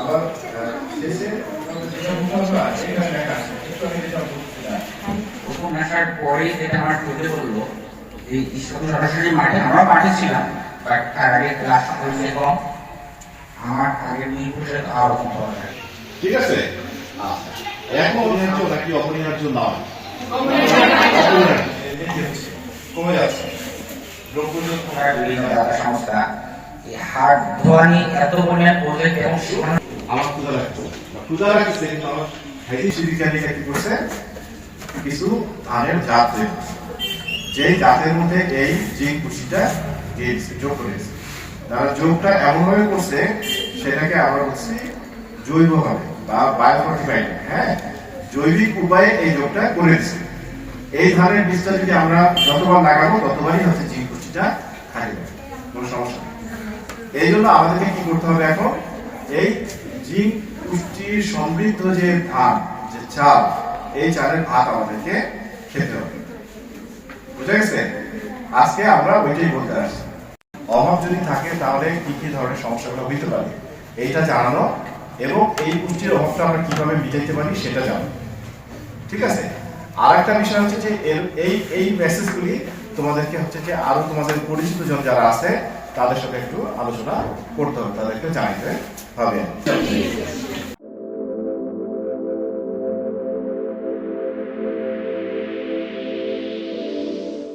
আবার শেষে যেটা উপমাত্রা আছে এটা লেখা আছে একটু আমি এটা বলছি না প্রথম আসার পরে যেটা আমার চোখে পড়লো এই সরাসরি মাঠে আমরা মাঠে ছিলাম বাট তার আগে ক্লাস হয়েছে কম আমার আগে নির্ভুষে আরো কম পাওয়া যায়। ঠিক আছে, এখন অপরিহার্য নাকি অপরিহার্য নয়? কমে যাচ্ছে বিভিন্ন সংস্থা এই হাট ধোয়ানি এত পরিমাণ প্রজেক্ট এবং আমার ক্ষুদা লাগছে কিন্তু আমার হেঁটে শিবিকারিকা কি করছে কিছু ধানের জাত তৈরি করছে, যেই জাতের মধ্যে এই জিঙ্ক কুচিটা যোগ করেছে। তারা যোগটা এমনভাবে করছে সেটাকে আমরা বলছি জৈবভাবে বা বায়োফর্টিফাইড, হ্যাঁ, জৈবিক উপায়ে এই যোগটা করে দিচ্ছে। এই ধানের বীজটা যদি আমরা যতবার লাগাবো ততবারই হচ্ছে জিঙ্ক কুচিটা থাকবে, কোনো সমস্যা নেই। এই জন্য আমাদেরকে কি করতে হবে এখন, এই জিঙ্ক পুষ্টি সমৃদ্ধ যে ধান, যে চাল, এই চালের ভাত আমাদেরকে খেতে হবে। বুঝা গেছে? আজকে আমরা ওইটাই বলতে আসছি। অভাব যদি থাকে তাহলে কি কি ধরনের সমস্যাগুলো হইতে পারে এইটা জানানো এবং এই পুষ্টির অভাবটা আমরা কিভাবে মিটাইতে পারি সেটা জানানো। ঠিক আছে? আর একটা বিষয় হচ্ছে যে এই মেসেজগুলি তোমাদেরকে হচ্ছে যে আরো তোমাদের পরিচিত জন যারা আছে তাদের সাথে একটু আলোচনা করতে হবে, তাদেরকে জানাইতে হবে।